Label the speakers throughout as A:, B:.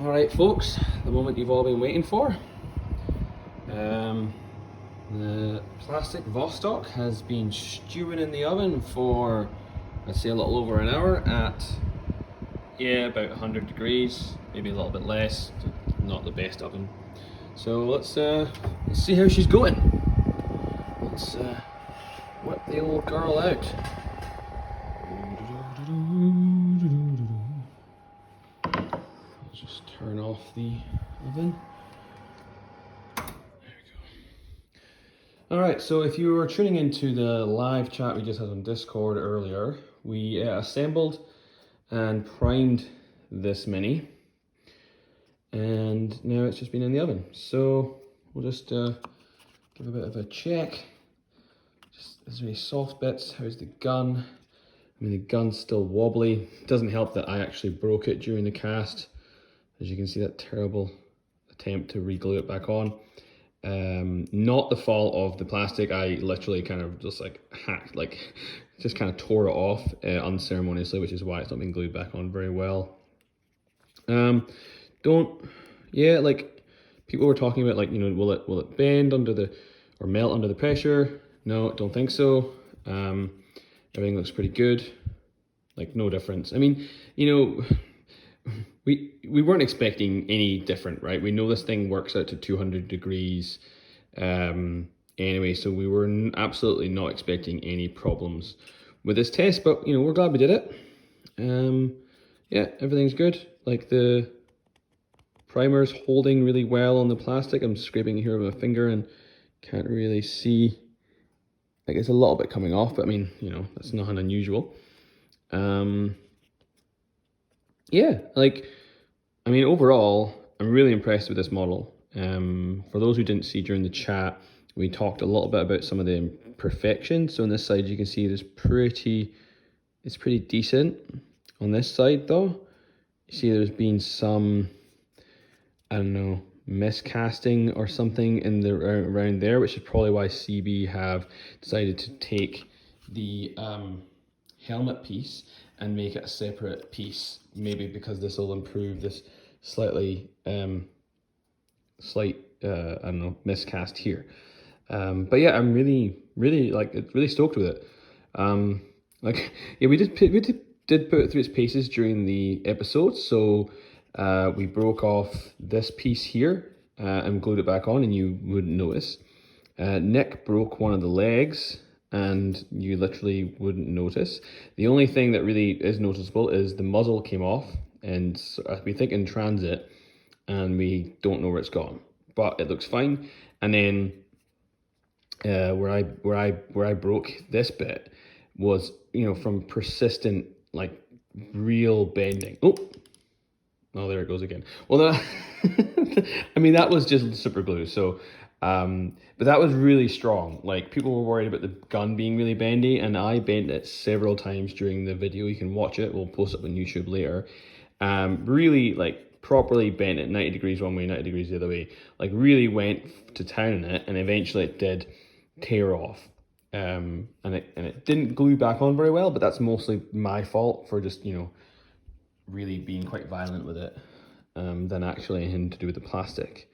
A: Alright folks, the moment you've all been waiting for. The plastic Vostok has been stewing in the oven for, I'd say, a little over an hour at, about 100 degrees, maybe a little bit less, not the best oven. So let's see how she's going. Let's whip the old girl out. Just turn off the oven. There we go. Alright, so if you were tuning into the live chat we just had on Discord earlier, we assembled and primed this Mini, and now it's just been in the oven. So we'll just give a bit of a check. Just, is there any soft bits? How's the gun? I mean, the gun's still wobbly. It doesn't help that I actually broke it during the cast. As you can see, that terrible attempt to re-glue it back on. Not the fault of the plastic. I literally kind of just just kind of tore it off unceremoniously, which is why it's not been glued back on very well. Like people were talking about, like, you know, will it bend under the, or melt under the pressure? No, don't think so. Everything looks pretty good. Like, no difference. I mean, you know, we weren't expecting any different, right? We know this thing works out to 200 degrees anyway, so we were absolutely not expecting any problems with this test, but, you know, we're glad we did it. Yeah, everything's good. Like, the primer's holding really well on the plastic. I'm scraping here with my finger and can't really see. Like, it's a little bit coming off, but I mean, you know, that's nothing unusual. Yeah, like, I mean, overall, I'm really impressed with this model. For those who didn't see during the chat, we talked a little bit about some of the imperfections. So on this side, you can see it's pretty decent. On this side, though, you see there's been some, I don't know, miscasting or something in the around there, which is probably why CB have decided to take the helmet piece and make it a separate piece, maybe because this will improve this slight I don't know, miscast here. But yeah, I'm really stoked with it. Like, yeah, we did put it through its paces during the episode. So we broke off this piece here and glued it back on, and you wouldn't notice. Nick broke one of the legs, and you literally wouldn't notice. The only thing that really is noticeable is the muzzle came off, and we think in transit, and we don't know where it's gone, but it looks fine. And then where I broke this bit was, you know, from persistent, like, real bending. Oh, there it goes again. Well, that, I mean, that was just super glue. So, but that was really strong. Like, people were worried about the gun being really bendy, and I bent it several times during the video. You can watch it. We'll post it on YouTube later. Really, like, properly bent it 90 degrees one way, 90 degrees the other way. Like, really went to town on it, and eventually it did tear off. And it didn't glue back on very well, but that's mostly my fault for just, you know, really being quite violent with it, than actually anything to do with the plastic.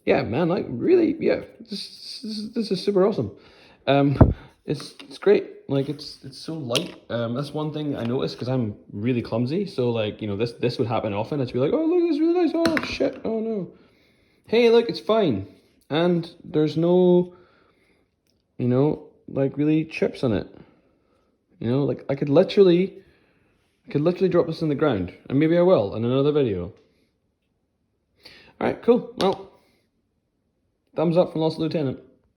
A: Yeah, man, like, really, yeah, this is super awesome. It's great. Like, it's so light. That's one thing I noticed, because I'm really clumsy. So, like, you know, this would happen often. I'd be like, oh, look, this is really nice. Oh shit, oh no. Hey, look, it's fine, and there's no, you know, like, really chips on it. You know, like, I could literally drop this in the ground, and maybe I will in another video. All right, cool. Well, thumbs up from Lost Lieutenant.